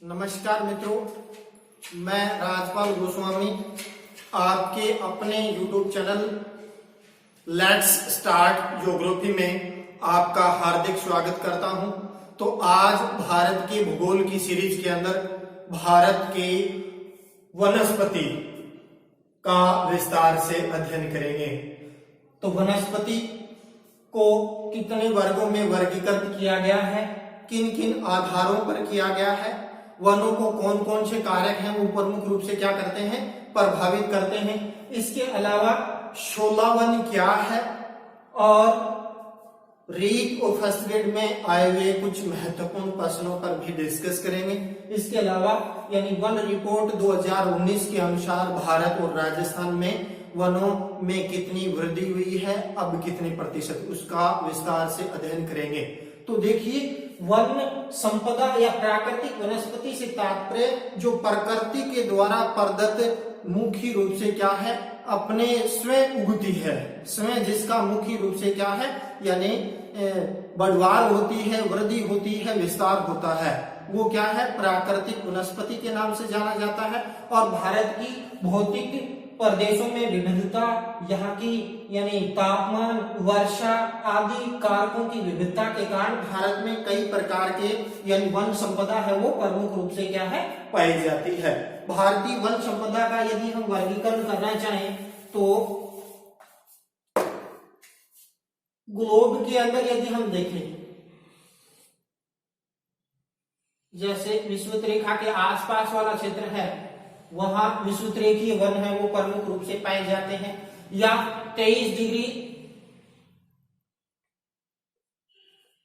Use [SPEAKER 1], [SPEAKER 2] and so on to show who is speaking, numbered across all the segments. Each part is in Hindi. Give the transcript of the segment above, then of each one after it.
[SPEAKER 1] नमस्कार मित्रों, मैं राजपाल गोस्वामी आपके अपने YouTube channel let's start geography में आपका हार्दिक स्वागत करता हूं। तो आज भारत के भूगोल की सीरीज के अंदर भारत के वनस्पति का विस्तार से अध्ययन करेंगे। तो वनस्पति को कितने वर्गों में वर्गीकृत किया गया है, किन किन आधारों पर किया गया है, वनों को कौन कौन से कारक हैं वो प्रमुख रूप से क्या करते हैं, प्रभावित करते हैं। इसके अलावा शोला वन क्या है और रीड और फर्स्ट ग्रेड में आए हुए कुछ महत्वपूर्ण प्रश्नों पर भी डिस्कस करेंगे। इसके अलावा यानी वन रिपोर्ट 2019 के अनुसार भारत और राजस्थान में वनों में कितनी वृद्धि हुई है, अब कितने प्रतिशत, उसका विस्तार से अध्ययन करेंगे। तो देखिए, वन संपदा या प्राकृतिक वनस्पति से तात्पर्य जो प्रकृति के द्वारा प्रदत्त मुख्य रूप से क्या है, अपने स्वयं उगती है, स्वयं जिसका मुख्य रूप से क्या है यानी बढ़वार होती है, वृद्धि होती है, विस्तार होता है, वो क्या है, प्राकृतिक वनस्पति के नाम से जाना जाता है। और भारत की भौतिक प्रदेशों में विविधता, यहाँ की यानी तापमान, वर्षा आदि कारकों की विविधता के कारण भारत में कई प्रकार के यानी वन संपदा है वो प्रमुख रूप से क्या है, पाई जाती है। भारतीय वन संपदा का यदि हम वर्गीकरण करना चाहें तो ग्लोब के अंदर यदि हम देखें, जैसे विषुवत रेखा के आसपास वाला क्षेत्र है वहां विषुवत रेखीय वन है वो प्रमुख रूप से पाए जाते हैं, या 23 डिग्री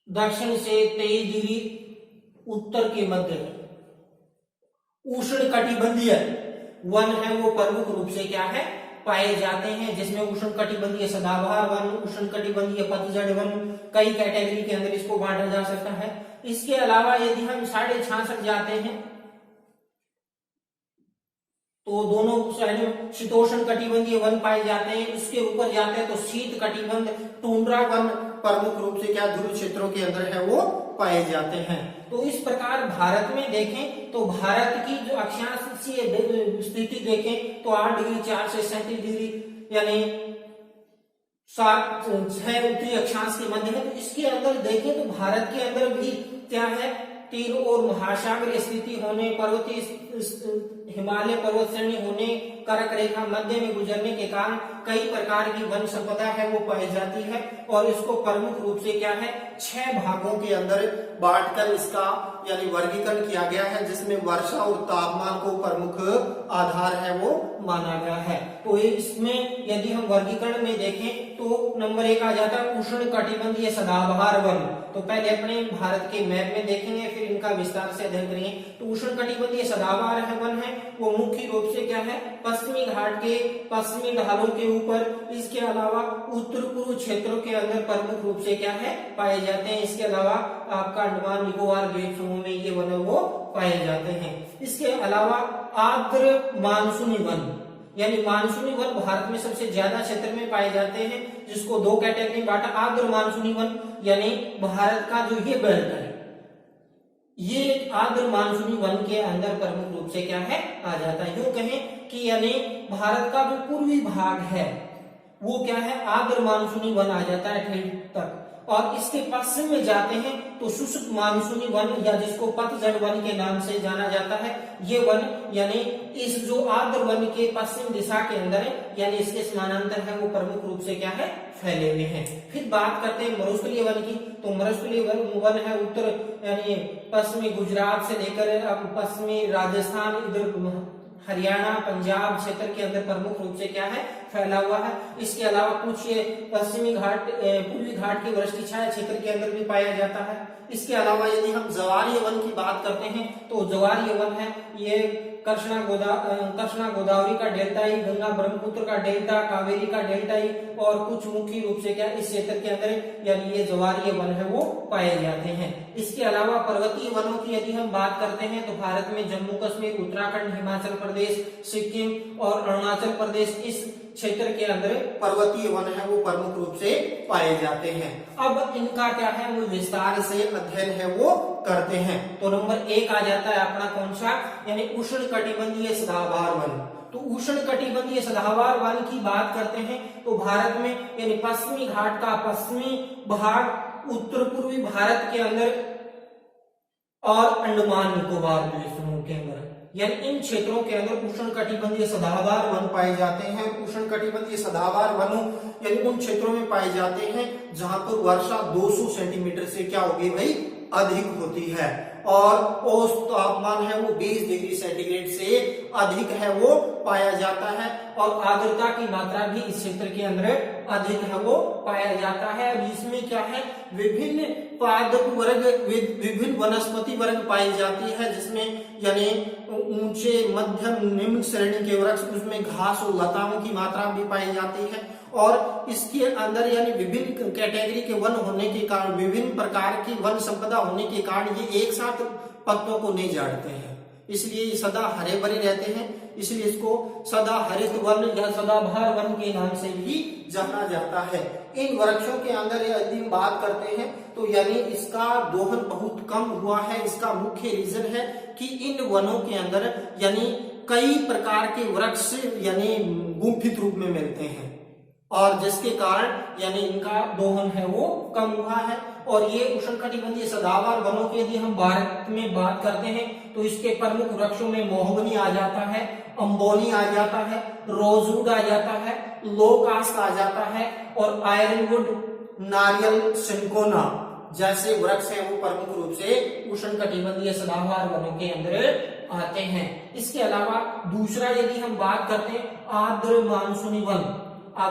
[SPEAKER 1] दक्षिण से 23 डिग्री उत्तर के मध्य उष्ण कटिबंधीय वन है वो प्रमुख रूप से क्या है, पाए जाते हैं, जिसमें उष्ण कटिबंधीय सदाबहार वन, उष्ण कटिबंधीय पतझड़ वन, कई कैटेगरी के अंदर इसको बांटा जा सकता है। इसके अलावा यदि हम 66.5 जाते हैं तो दोनों साइड में शीतोष्ण कटिबंधीय वन पाए जाते हैं। इसके ऊपर जाते हैं तो शीत कटिबंध टुंड्रा वन प्रमुख रूप से क्या ध्रुव क्षेत्रों के अंदर है वो पाए जाते हैं। तो इस प्रकार भारत में देखें तो भारत की जो अक्षांशीय स्थिति देखें तो 8 डिग्री 4 से 37 डिग्री यानी 6 उत्तरी अक्षांश के मध्य है। तो इसके अंदर देखें तो भारत के अंदर भी क्या है, तीर और महासागर स्थिति होने, पर्वतीय हिमालय पर्वत श्रेणी होने, कर्क रेखा मध्य में गुजरने के कारण कई प्रकार की वन संपदा है वो पाई जाती है। और इसको प्रमुख रूप से क्या है, 6 भागों के अंदर बांटकर इसका यानी वर्गीकरण किया गया है, जिसमें वर्षा और तापमान को प्रमुख आधार है वो माना गया है। तो इसमें यदि हम वर्गीकरण में देखें तो नंबर 1 आ जाता है उष्ण कटिबंधीय सदाबहार वन। तो पहले अपने भारत के मैप में देखेंगे, फिर इनका विस्तार से अध्ययन करेंगे। तो उष्ण कटिबंधीय सदाबहार वन है वो मुख्य रूप से क्या है, पश्चिमी घाट के पश्चिमी ढालों के ऊपर, इसके अलावा उत्तर पूर्व क्षेत्रों के अंदर प्रमुख रूप से क्या है, पाए जाते हैं। इसके अलावा आपका अंडमान निकोबार द्वीप समूह में ये वन वो पाए जाते हैं। इसके अलावा आर्द्र मानसूनी वन यानी मानसूनी वन भारत में सबसे ज्यादा क्षेत्र में पाए जाते हैं, जिसको 2 कैटेगरी में बांटा। आर्द्र मानसूनी वन यानी भारत का जो ये बेल्ट है, ये आर्द्र मानसूनी वन के अंदर प्रमुख रूप से क्या है, आ जाता है। यूं कहें कि यानी भारत का जो पूर्वी भाग है वो क्या है, आर्द्र मानसूनी वन आ जाता है ठेठ तक। और इसके पश्चिम में जाते हैं तो शुष्क मानसूनी वन या जिसको पतझड़ वन के नाम से जाना जाता है, ये वन यानी इस जो आर्द्र वन के पश्चिम दिशा के अंदर है यानी इसके समानांतर है वो प्रमुख रूप से क्या है, फैले हुए हैं। फिर बात करते हैं मरुस्थलीय वन की। तो मरुस्थलीय वन है उत्तर यानी पश्चिमी गुजरात से लेकर पश्चिमी राजस्थान, इधर हरियाणा पंजाब क्षेत्र के अंदर प्रमुख रूप से क्या है, फैला हुआ है। इसके अलावा कुछ ये पश्चिमी घाट पूर्वी घाट के वृष्टि छाया क्षेत्र के अंदर भी पाया जाता है। इसके अलावा यदि हम ज्वारीय वन की बात करते हैं तो ज्वारीय वन है ये कृष्णा गोदावरी का डेल्टाई, गंगा ब्रह्मपुत्र का डेल्टा, कावेरी का डेल्टाई और कुछ मुख्य रूप से क्या इस क्षेत्र के अंदर यानी ये ज्वारीय वन है वो पाए जाते हैं। इसके अलावा पर्वतीय वनों की यदि हम बात करते हैं तो भारत में जम्मू कश्मीर, उत्तराखंड, हिमाचल प्रदेश, सिक्किम और अरुणाचल प्रदेश इस क्षेत्र के अंदर पर्वतीय वन है वो प्रमुख रूप से पाए जाते हैं। अब इनका क्या है वो विस्तार से अध्ययन है वो करते हैं। तो नंबर 1 आ जाता है अपना कौन सा, यानी उष्ण कटिबंधीय सदाबहार वन। तो उष्ण कटिबंधीय सदाबहार वन की बात करते हैं तो भारत में यानी पश्चिमी घाट का पश्चिमी भाग, उत्तर पूर्वी भारत के अंदर और अंडमान निकोबार द्वीप समूह के अंदर, यानी इन क्षेत्रों के अंदर उष्ण कटिबंधीय सदाबहार वन पाए जाते हैं। उष्ण कटिबंधीय सदाबहार वनों यानी उन क्षेत्रों में पाए जाते हैं जहां पर वर्षा 200 सेंटीमीटर से क्या होगी भाई अधिक होती है, और औसत तापमान है वो 20 डिग्री सेंटीग्रेड से अधिक है वो पाया जाता है, और आर्द्रता की मात्रा भी इस क्षेत्र के अंदर अधिक है वो पाया जाता है। जिसमें क्या है विभिन्न पादप वर्ग, विभिन्न वनस्पति वर्ग पाई जाती है, जिसमें यानी ऊंचे मध्यम निम्न श्रेणी के वृक्ष, उसमें घास और लताओं की मात्रा भी पाई जाती है, और इसके अंदर यानी विभिन्न कैटेगरी के वन होने के कारण, विभिन्न प्रकार की वन संपदा होने के कारण ये एक साथ पत्तों को नहीं झाड़ते हैं, इसलिए ये सदा हरे भरे रहते हैं, इसलिए इसको सदा हरित वन या सदाबहार वन के नाम से भी जाना जाता है। इन वृक्षों के अंदर यदि हम बात करते हैं तो यानी इसका दोहन बहुत कम हुआ है। इसका मुख्य रीजन है कि इन वनों के अंदर यानी कई प्रकार के वृक्ष यानी गुम्फित रूप में मिलते हैं, और जिसके कारण यानी इनका दोहन है वो कम हुआ है। और ये उष्णकटिबंधीय सदाबहार वनों की यदि हम भारत में बात करते हैं तो इसके प्रमुख वृक्षों में मोहगनी आ जाता है, अम्बोनी आ जाता है, रोजवुड आ जाता है, लोकास्ट आ जाता है, और आयरनवुड, नारियल, सिंकोना जैसे वृक्ष हैं वो प्रमुख रूप से उष्णकटिबंधीय सदाबहार वनों के अंदर आते हैं। इसके अलावा दूसरा यदि हम बात करते हैं आर्द्र मानसूनी वन,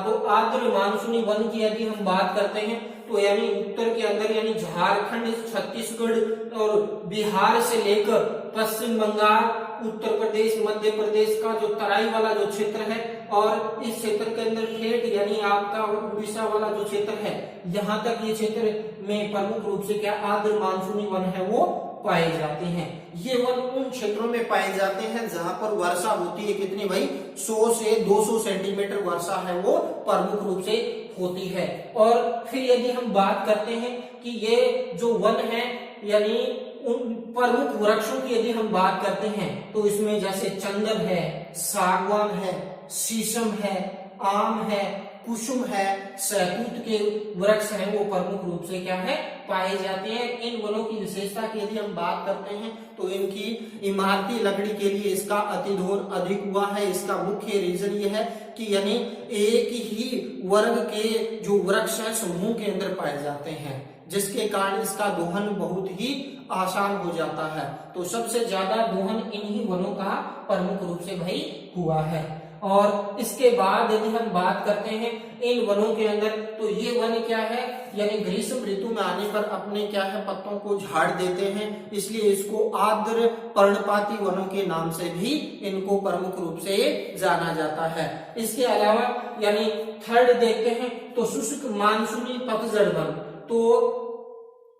[SPEAKER 1] तो आर्द्र मानसूनी वन की यदि हम बात करते हैं तो यानी उत्तर के अंदर यानी झारखंड, छत्तीसगढ़ और बिहार से लेकर पश्चिम बंगाल, उत्तर प्रदेश, मध्य प्रदेश का जो तराई वाला जो क्षेत्र है, और इस क्षेत्र के अंदर ठेठ यानी आपका उड़ीसा वाला जो क्षेत्र है, यहाँ तक ये क्षेत्र में प्रमुख रूप से क्या आर्द्र मानसूनी वन है वो पाए जाते हैं। ये वन उन क्षेत्रों में पाए जाते हैं जहां पर वर्षा होती है कितनी भाई 100 से 200 सेंटीमीटर वर्षा है वो प्रमुख रूप से होती है। और फिर यदि हम बात करते हैं कि ये जो वन है यानी उन प्रमुख वृक्षों की यदि हम बात करते हैं तो इसमें जैसे चंदन है, सागवान है, शीशम है, आम है, कुसुम है, सहतूत के वृक्ष हैं वो प्रमुख रूप से क्या है पाए जाते हैं। इन वनों की विशेषता की यदि हम बात करते हैं तो इनकी इमारती लकड़ी के लिए इसका अतिदोहन अधिक हुआ है। इसका मुख्य रीजन ये है कि यानी एक ही वर्ग के जो वृक्ष है समूह के अंदर पाए जाते हैं, जिसके कारण इसका दोहन बहुत ही आसान हो जाता है। तो सबसे ज्यादा दोहन इन्हीं वनों का प्रमुख रूप से भाई हुआ है। और इसके बाद यदि हम बात करते हैं इन वनों के अंदर तो ये वन क्या है यानी ग्रीष्म ऋतु में आने पर अपने क्या है पत्तों को झाड़ देते हैं, इसलिए इसको आर्द्र पर्णपाती वनों के नाम से भी इनको प्रमुख रूप से जाना जाता है। इसके अलावा यानी थर्ड देखते हैं तो शुष्क मानसूनी पतझड़ वन। तो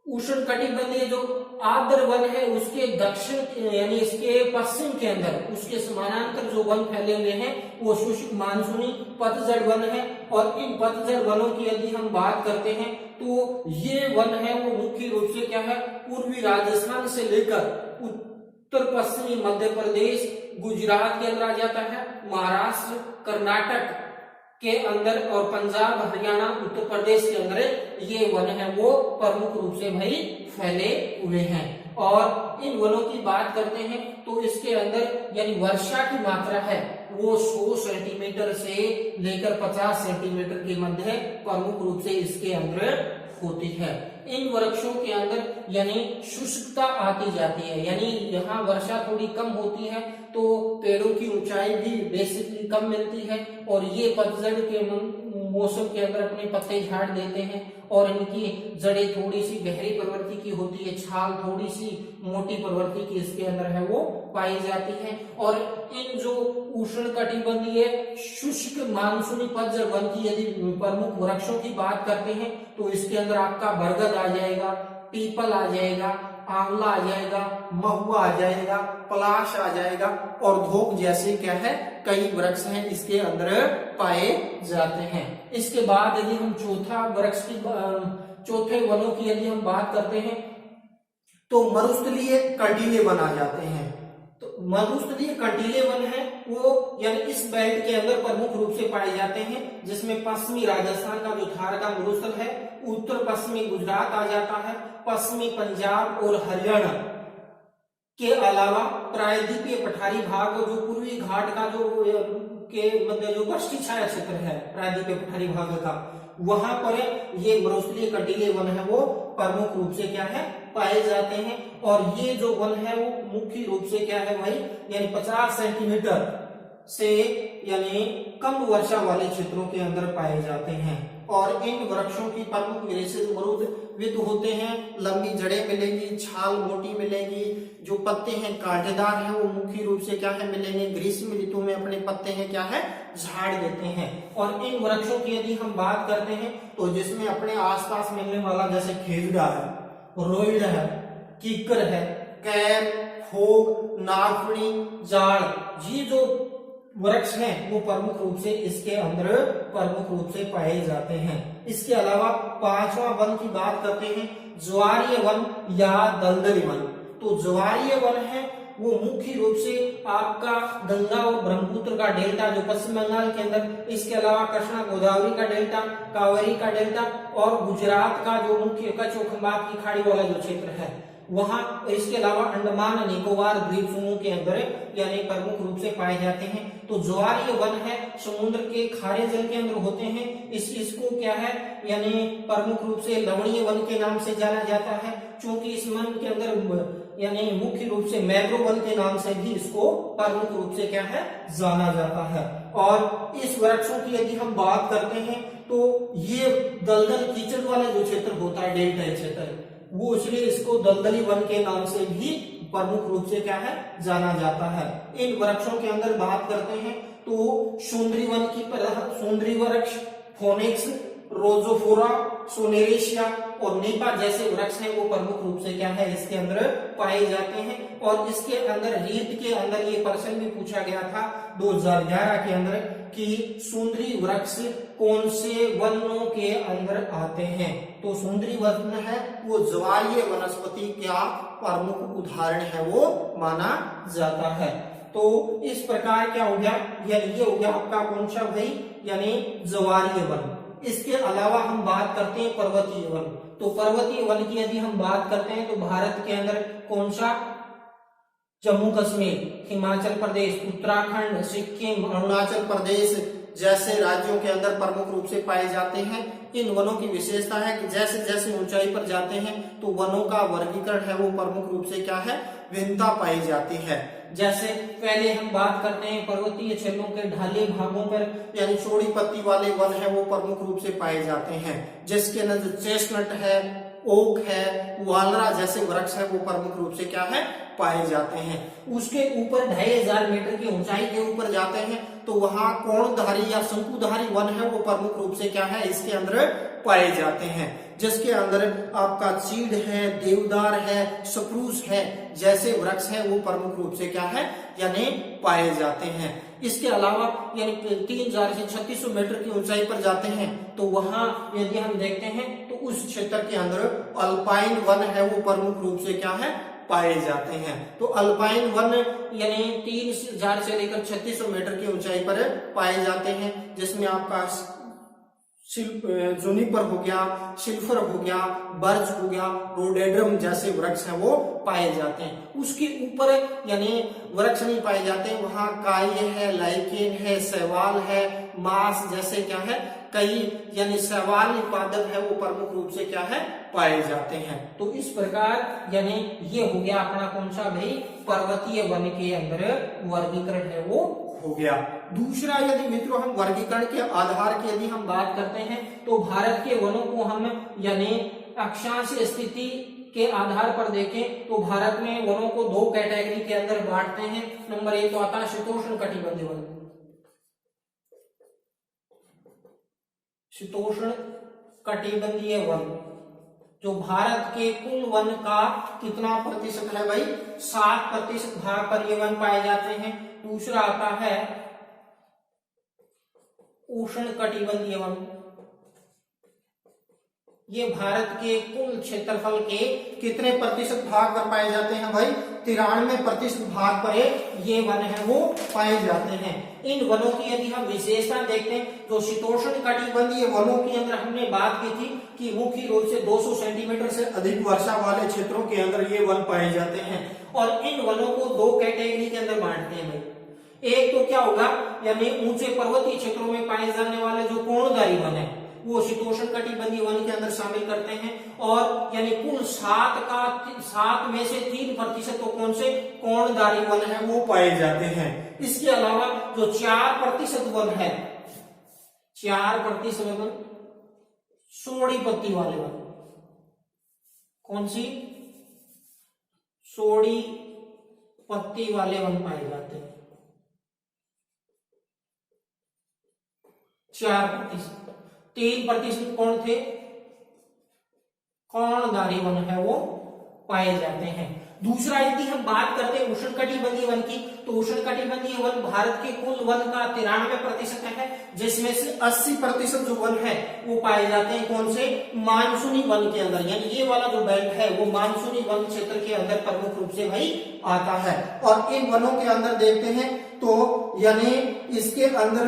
[SPEAKER 1] उष्णकटिबंधीय जो आर्द्र वन है उसके दक्षिण यानी इसके पश्चिम के अंदर उसके समानांतर जो वन फैले हुए हैं वो शुष्क मानसूनी पतझड़ वन है। और इन पतझड़ वनों की यदि हम बात करते हैं तो ये वन है वो मुख्य रूप से क्या है पूर्वी राजस्थान से लेकर उत्तर पश्चिमी मध्य प्रदेश, गुजरात के अंदर आ जाता है, महाराष्ट्र, कर्नाटक के अंदर और पंजाब, हरियाणा, उत्तर प्रदेश के अंदर ये वन है वो प्रमुख रूप से भाई फैले हुए हैं। और इन वनों की बात करते हैं तो इसके अंदर यानी वर्षा की मात्रा है वो 100 सेंटीमीटर से लेकर 50 सेंटीमीटर के मध्य प्रमुख रूप से इसके अंदर होती है। इन वृक्षों के अंदर यानी शुष्कता आती जाती है, यानी यहाँ वर्षा थोड़ी कम होती है तो पेड़ों की ऊंचाई भी बेसिकली कम मिलती है, और ये पतझड़ के मौसम के अंदर अपने पत्ते झाड़ देते हैं, और इनकी जड़ें थोड़ी सी गहरी प्रवृत्ति की होती है, छाल थोड़ी सी मोटी प्रवृत्ति की इसके अंदर है वो पाई जाती है। और इन जो उष्णकटिबंधीय शुष्क मानसूनी पतझड़ वन की यदि प्रमुख वृक्षों की बात करते हैं तो इसके अंदर आपका बरगद आ जाएगा, पीपल आ जाएगा, आंवला आ जाएगा, महुआ आ जाएगा, पलाश आ जाएगा और धोक जैसे क्या है कई वृक्ष हैं इसके अंदर पाए जाते हैं। इसके बाद यदि हम चौथे वनों की यदि हम बात करते हैं तो मरुस्थलीय कंटीले वन आ जाते हैं। तो मरुस्थलीय कंटीले वन है वो यानी इस बेल्ट के अंदर प्रमुख रूप से पाए जाते हैं, जिसमें पश्चिमी राजस्थान का जो थार का मरुस्थल है, उत्तर पश्चिमी गुजरात आ जाता है, पश्चिमी पंजाब और हरियाणा के अलावा प्रायद्वीपीय पठारी भाग जो पूर्वी घाट का जो के मतलब जो वृष्टि छाया क्षेत्र है प्रायद्वीपीय पठारी भाग का, वहां पर ये मरुस्थलीय कंटीले वन है वो प्रमुख रूप से क्या है पाए जाते हैं। और ये जो वन है वो मुख्य रूप से क्या है भाई यानी 50 सेंटीमीटर से यानी कम वर्षा वाले क्षेत्रों के अंदर पाए जाते हैं। और इन वृक्षों की प्रमुख विशेषता मरुदविद होते हैं, लंबी जड़ें मिलेंगी, छाल मोटी मिलेगी, जो पत्ते हैं कांटेदार हैं वो मुख्य रूप से क्या है मिलेंगे, ग्रीष्म ऋतु में अपने पत्ते हैं क्या है झाड़ देते हैं। और इन वृक्षों की यदि हम बात करते हैं तो जिसमें अपने आसपास मिलने वाला जैसे खेजड़ा है, रोइड है, कीकर है, कैर, फोग, नागफणी, जाड़, ये जो वृक्ष हैं वो प्रमुख रूप से इसके अंदर प्रमुख रूप से पाए जाते हैं। इसके अलावा पांचवा वन की बात करते हैं ज्वारीय वन या दलदली वन। तो ज्वारीय वन है वो मुख्य रूप से आपका गंगा और ब्रह्मपुत्र का डेल्टा जो पश्चिम बंगाल के अंदर, इसके अलावा कृष्णा गोदावरी का डेल्टा, कावेरी का डेल्टा और गुजरात का जो मुख्य कच्छ और खंबात की खाड़ी वाला जो क्षेत्र है वहां, इसके अलावा अंडमान निकोबार द्वीप समूह के अंदर यानी प्रमुख रूप से पाए जाते हैं। तो ज्वारीय वन है समुद्र के खारे जल के अंदर होते हैं, इसको क्या है यानी प्रमुख रूप से लवणीय वन के नाम से जाना जाता है, क्योंकि इस वन के अंदर यानी मुख्य रूप से मैंग्रोव वन के नाम से भी इसको प्रमुख रूप से क्या है जाना जाता है। और इस वृक्षों की यदि हम बात करते हैं तो ये दलदल कीचड़ वाला जो क्षेत्र होता है डेल्टा क्षेत्र, वो इसलिए इसको दलदली वन के नाम से भी प्रमुख रूप से क्या है जाना जाता है। इन वृक्षों के अंदर बात करते हैं तो सुंदरी वन की सुंदरी वृक्ष, फोनिक्स, रोजोफोरा, सोनेरेशिया और नीपा जैसे वृक्ष हैं वो प्रमुख रूप से क्या है इसके अंदर पाए जाते हैं। और इसके अंदर रीत के अंदर ये प्रश्न भी पूछा गया था 2011 के अंदर कि सुंदरी वृक्ष कौन से वनों के अंदर आते हैं। तो सुंदरी वन है वो ज्वारीय वनस्पति का प्रमुख उदाहरण है वो माना जाता है। तो इस प्रकार क्या हो गया यानी ये हो गया आपका कौन सा भाई यानी ज्वारीय वन। इसके अलावा हम बात करते हैं पर्वतीय वन। तो पर्वतीय वन की यदि हम बात करते हैं तो भारत के अंदर कौन सा, जम्मू कश्मीर, हिमाचल प्रदेश, उत्तराखंड, सिक्किम, अरुणाचल प्रदेश जैसे राज्यों के अंदर प्रमुख रूप से पाए जाते हैं। इन वनों की विशेषता है कि जैसे जैसे ऊंचाई पर जाते हैं तो वनों का वर्गीकरण है वो प्रमुख रूप से क्या है भिन्नता पाई जाती है। जैसे पहले हम बात करते हैं पर्वतीय क्षेत्रों के ढाली भागों पर यानी चौड़ी पत्ती वाले वन है वो प्रमुख रूप से पाए जाते हैं, जिसके अंदर चेस्टनट है, ओक है, वालरा जैसे वृक्ष है वो प्रमुख रूप से क्या है पाए जाते हैं। उसके ऊपर 2500 मीटर की ऊंचाई के ऊपर जाते हैं तो वहां कोणधारी या शंकुधारी वन है वो प्रमुख रूप से क्या है इसके अंदर पाए जाते हैं, जिसके अंदर आपका चीड़ है, देवदार है, सप्रूस है जैसे वृक्ष है वो प्रमुख रूप से क्या है यानी पाए जाते हैं। इसके अलावा यानी 3000 से 3600 मीटर की ऊंचाई पर जाते हैं तो वहां यदि हम देखते हैं तो उस क्षेत्र के अंदर अल्पाइन वन है वो प्रमुख रूप से क्या है पाए जाते हैं। तो अल्पाइन वन यानी 3000 से लेकर 3600 मीटर की ऊंचाई पर पाए जाते हैं, जिसमें आपका जूनिपर हो गया, सिल्फर हो गया, बर्च हो गया, रोडेड्रम जैसे वृक्ष हैं वो पाए जाते हैं। उसके ऊपर यानी वृक्ष नहीं पाए जाते, वहां काय है, लाइकेन है, शैवाल है, मांस जैसे क्या है कई यानी शैवाल उत्पादक है वो प्रमुख रूप से क्या है पाए जाते हैं। तो इस प्रकार यानी ये हो गया अपना कौन सा भाई पर्वतीय वन के अंदर वर्गीकरण है वो हो गया। दूसरा यदि मित्रों हम वर्गीकरण के आधार की यदि हम बात करते हैं तो भारत के वनों को हम यानी अक्षांशीय स्थिति के आधार पर देखें तो भारत में वनों को 2 कैटेगरी के अंदर बांटते हैं। नंबर 1 तो आता है शीतोष्ण कटिबंधीय वन, शीतोष्ण कटिबंधीय वन जो भारत के कुल वन का कितना प्रतिशत है भाई, 7% भाग पर ये वन पाए जाते हैं। दूसरा आता है उष्णकटिबंधीय वन। ये भारत के कुल क्षेत्रफल के कितने प्रतिशत भाग पर पाए जाते हैं भाई, 93% भाग पर ये वन है वो पाए जाते हैं। इन वनों की यदि हम विशेषता देखते हैं तो शीतोष्ण कटिबंधीय वनों के अंदर हमने बात की थी कि मुख्य रूप से 200 सेंटीमीटर से अधिक वर्षा वाले क्षेत्रों के अंदर ये वन पाए जाते हैं। और इन वनों को 2 कैटेगरी के अंदर बांटते हैं भाई। एक तो क्या होगा, यानी ऊंचे पर्वतीय क्षेत्रों में पाए जाने वाले जो कोणधारी वन है वो शीतोष्ण कटिबंधीय वन के अंदर शामिल करते हैं। और यानी कुल 7 में से 3% तो कौन से कोणधारी वन है वो पाए जाते हैं। इसके अलावा जो 4% वन है, 4% वन सोड़ी पत्ती वाले वन, कौन सी, सोड़ी पत्ती वाले वन पाए जाते हैं। 4%। 3% कौन थे, कोणधारी वन है वो पाए जाते हैं। दूसरा यदि हम बात करते हैं उष्णकटिबंधीय वन की, तो उष्णकटिबंधीय वन भारत के कुल वन का 93% है, जिसमें से 80% जो वन है वो पाए जाते हैं कौन से, मानसूनी वन के अंदर। यानी ये वाला जो बेल्ट है वो मानसूनी वन क्षेत्र के अंदर प्रमुख रूप से भाई आता है। और इन वनों के अंदर देखते हैं तो यानी इसके अंदर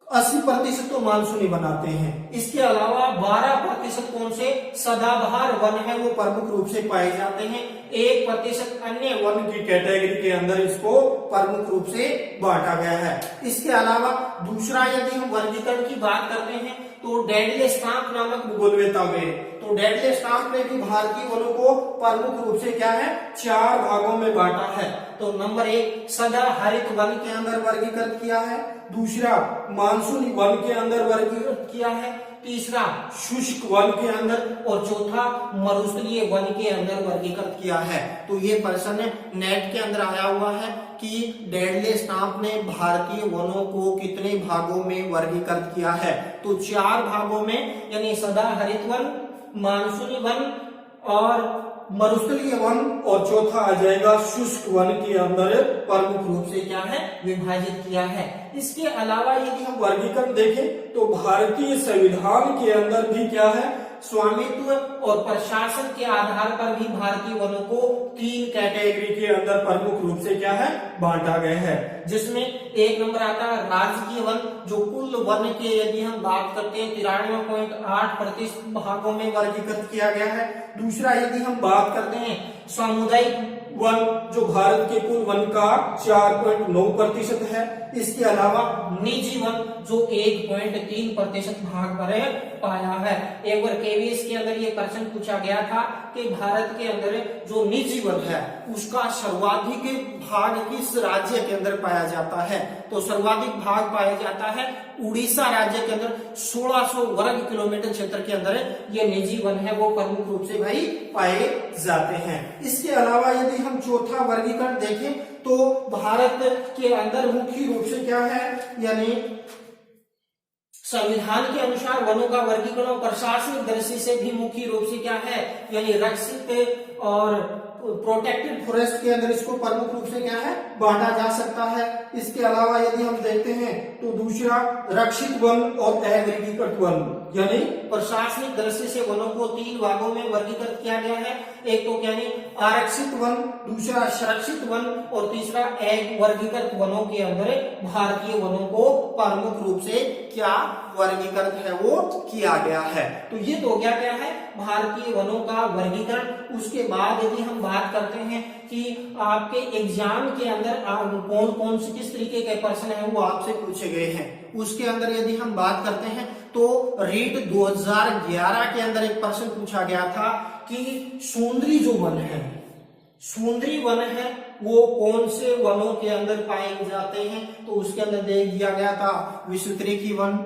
[SPEAKER 1] 80% तो मानसूनी बनाते हैं। इसके अलावा 12% कौन से सदाबहार वन है वो प्रमुख रूप से पाए जाते हैं। 1% अन्य वन की कैटेगरी के अंदर इसको प्रमुख रूप से बांटा गया है। इसके अलावा दूसरा यदि हम वर्गीकरण की बात करते हैं तो डेडले स्टाम्प नामक भूगोलवेत्ता हुए, तो डेडले स्टाम्प ने भी भारतीय वनों को प्रमुख रूप से क्या है, 4 भागों में बांटा है। तो नंबर 1 सदा हरित वन के अंदर वर्गीकृत किया है, दूसरा मानसूनी वन के अंदर वर्गीकृत किया है, तीसरा शुष्क वन के अंदर, और चौथा मरुस्थलीय वन के अंदर वर्गीकृत किया है। तो ये प्रश्न नेट के अंदर आया हुआ है कि डेडले स्टाम्प ने भारतीय वनों को कितने भागों में वर्गीकृत किया है। तो 4 भागों में, यानी सदा हरित वन, मानसूनी वन और मरुस्थलीय वन, और चौथा आ जाएगा शुष्क वन के अंदर प्रमुख रूप से क्या है, विभाजित किया है। इसके अलावा यदि हम वर्गीकरण देखें तो भारतीय संविधान के अंदर भी क्या है, स्वामित्व और प्रशासन के आधार पर भी भारतीय वनों को 3 कैटेगरी के अंदर प्रमुख रूप से क्या है, बांटा गया है। जिसमें 1 नंबर आता है राजकीय वन, जो कुल वन के यदि हम बात करते हैं 93.8% भागों में वर्गीकृत किया गया है। दूसरा यदि हम बात करते हैं सामुदायिक वन, जो भारत के कुल वन का 4.9% है। इसके अलावा निजी वन जो 1.3% भाग पर पाया है। एक बार केवीएस के अंदर ये प्रश्न पूछा गया था कि भारत के अंदर जो निजी वन है उसका सर्वाधिक भाग किस राज्य के अंदर पाया जाता है, तो सर्वाधिक भाग पाया जाता है उड़ीसा राज्य के अंदर। 1600 वर्ग किलोमीटर क्षेत्र के अंदर ये निजी वन है वो प्रमुख रूप से भाई पाए जाते हैं। इसके अलावा यदि हम चौथा वर्गीकरण देखें तो भारत के अंदर मुख्य रूप से क्या है, यानी संविधान के अनुसार वनों का वर्गीकरण और प्रशासनिक दृष्टि से भी मुख्य रूप से क्या है, यानी रक्षित और प्रोटेक्टेड फॉरेस्ट के अंदर इसको प्रमुख रूप से क्या है, बांटा जा सकता है। इसके अलावा यदि हम देखते हैं तो दूसरा रक्षित वन और अवर्गीकृत वन, यानी प्रशासनिक दृष्टि से वनों को 3 भागों में वर्गीकृत किया गया है। एक तो यानी आरक्षित वन, दूसरा संरक्षित वन और तीसरा अवर्गीकृत वनों के अंदर भारतीय वनों को प्रमुख रूप से क्या वर्गीकृत है वो किया गया है। तो ये तो क्या क्या है, भारतीय वनों का वर्गीकरण। उसके बाद यदि हम बात करते हैं कि आपके एग्जाम के अंदर कौन कौन से किस तरीके के प्रश्न है वो आपसे पूछे गए हैं, उसके अंदर यदि हम बात करते हैं तो रीट 2011 के अंदर एक प्रश्न पूछा गया था कि सुंदरी जो वन है, सुंदरी वन है वो कौन से वनों के अंदर पाए जाते हैं, तो उसके अंदर दे दिया गया था विश्वतरेखी वन,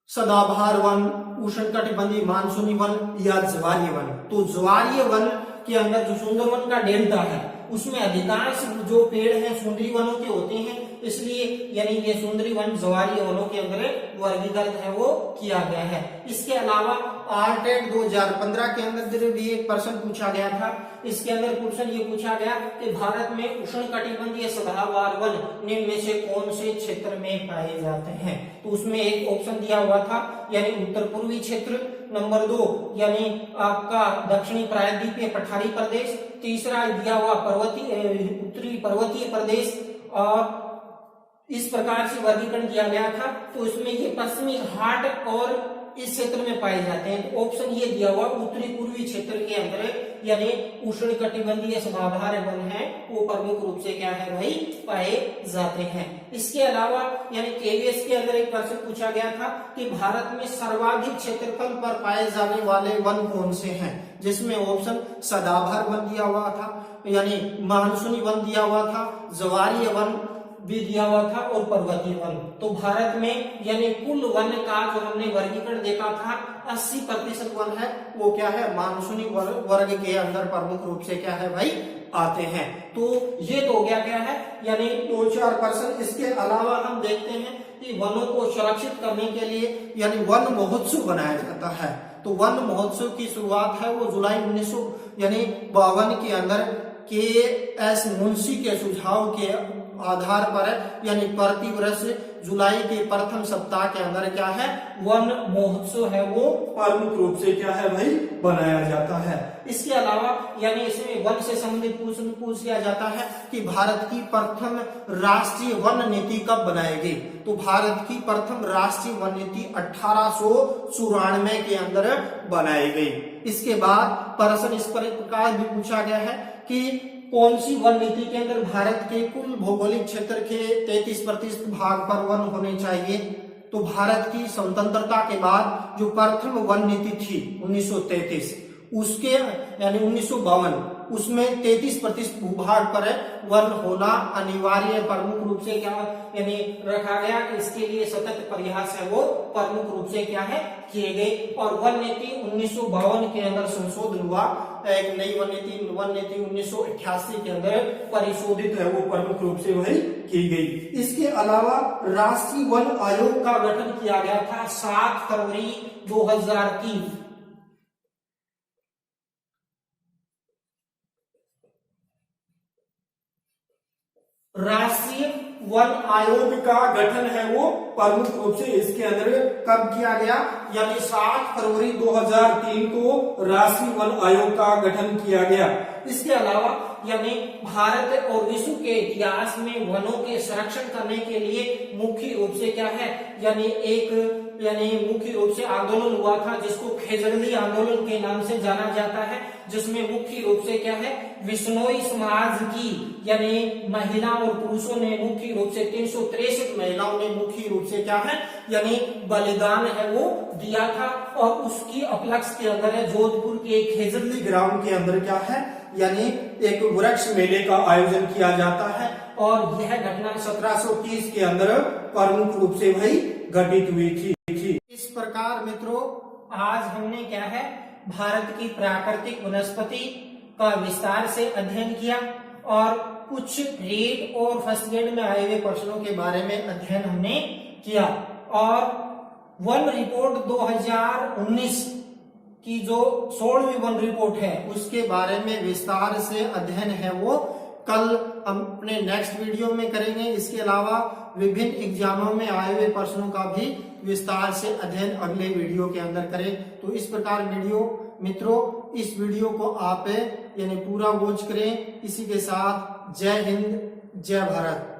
[SPEAKER 1] सदाबहार वन, उष्णकटिबंधीय मानसूनी वन या ज्वारीय वन। तो ज्वारीय वन के अंदर जो सुंदरवन का डेल्टा है उसमें अधिकांश जो पेड़ हैं सुंदरी वनों के होते हैं, इसलिए यानी ये सुंदरी वन ज्वारीय वनों के अंदर वर्गीकृत है वो किया गया है। इसके अलावा आरटेट 2015 के अंदर भी एक प्रश्न पूछा गया था। इसके अंदर क्वेश्चन ये पूछा गया कि भारत में उष्णकटिबंधीय सदाबहार वन निम्न में से कौन से क्षेत्र में पाए जाते हैं। तो उसमें एक ऑप्शन दिया हुआ था यानी उत्तर पूर्वी क्षेत्र, नंबर 2 यानी आपका दक्षिणी प्रायद्वीपीय पठारी प्रदेश, तीसरा दिया हुआ उत्तरी पर्वतीय प्रदेश, और इस प्रकार से वर्गीकरण किया गया था। तो इसमें ये पश्चिमी घाट और इस क्षेत्र में पाए जाते हैं। तो ऑप्शन ये दिया हुआ उत्तरी पूर्वी क्षेत्र के अंदर यानी उष्णकटिबंधीय सदाबहार वन है वो प्रमुख रूप से क्या है भाई पाए जाते हैं। इसके अलावा यानी केवीएस के अंदर एक प्रश्न पूछा गया था कि भारत में सर्वाधिक क्षेत्रफल पर पाए जाने वाले वन कौन से हैं, जिसमें ऑप्शन सदाबहार वन दिया हुआ था, यानी मानसूनी वन दिया हुआ था, ज्वारीय वन भी दिया हुआ था और पर्वतीय वन। तो भारत में यानी कुल वन का जो हमने वर्गीकरण देखा था 80% वन है वो क्या है मानसूनी वर्ग के अंदर प्रमुख रूप से क्या है भाई आते हैं। तो ये तो हो गया क्या है यानी 2-4%। इसके अलावा हम देखते हैं कि वनों को सुरक्षित करने के लिए यानी वन महोत्सव बनाया जाता है। तो वन महोत्सव की शुरुआत है वो जुलाई 1952 के अंदर के.एस. मुंशी के सुझाव के आधार पर यानी प्रति वर्ष जुलाई के प्रथम सप्ताह के अंदर क्या है वन महोत्सव है वो प्रमुख रूप से क्या है भाई बनाया जाता है। इसके अलावा यानी इसमें वन से संबंधित प्रश्न पूछ लिया जाता है कि भारत की प्रथम राष्ट्रीय वन नीति कब बनाई गई। तो भारत की प्रथम राष्ट्रीय वन नीति 1894 के अंदर बनाई गई। इसके बाद प्रश्न इस प्रकार भी पूछा गया है कि कौन सी वन नीति के अंदर भारत के कुल भौगोलिक क्षेत्र के 33% भाग पर वन होने चाहिए। तो भारत की स्वतंत्रता के बाद जो प्रथम वन नीति थी 1933 उसके यानी 1952 उसमें 33% भूभाग पर वन होना अनिवार्य प्रमुख रूप से क्या यानी रखा गया कि इसके लिए सतत प्रयास है वो प्रमुख रूप से क्या है किए गए। और वन नीति 1952 के अंदर संशोधन हुआ, एक नई वन नीति 1988 के अंदर परिशोधित है वो प्रमुख रूप से वही की गई। इसके अलावा राष्ट्रीय वन आयोग का गठन किया गया था 7 फरवरी 2003। राष्ट्रीय वन आयोग का गठन है वो प्रमुख रूप से इसके अंदर कब किया गया यानी 7 फरवरी 2003 को राष्ट्रीय वन आयोग का गठन किया गया। इसके अलावा यानी भारत और विश्व के इतिहास में वनों के संरक्षण करने के लिए मुख्य रूप से क्या है यानी मुख्य रूप से आंदोलन हुआ था जिसको खेजरली आंदोलन के नाम से जाना जाता है, जिसमें मुख्य रूप से क्या है विश्नोई समाज की यानी महिला और पुरुषों ने मुख्य रूप से 363 महिलाओं ने मुख्य रूप से क्या है यानी बलिदान है वो दिया था। और उसकी उपलक्ष्य के अंदर है जोधपुर के खेजरली ग्राउंड के अंदर क्या है यानी एक वृक्ष मेले का आयोजन किया जाता है। और यह घटना 1730 के अंदर प्रमुख रूप से वही घटित हुई थी। इस प्रकार मित्रों आज हमने क्या है भारत की प्राकृतिक वनस्पति का विस्तार से अध्ययन किया और कुछ रीड और फर्स्ट ग्रेड में आए हुए प्रश्नों के बारे में अध्ययन हमने किया। और वन रिपोर्ट 2019 की जो 16वीं वन रिपोर्ट है उसके बारे में विस्तार से अध्ययन है वो कल हम अपने नेक्स्ट वीडियो में करेंगे। इसके अलावा विभिन्न एग्जामों में आए हुए प्रश्नों का भी विस्तार से अध्ययन अगले वीडियो के अंदर करें। तो इस प्रकार मित्रों इस वीडियो को आप यानी पूरा वॉच करें। इसी के साथ जय हिंद जय भारत।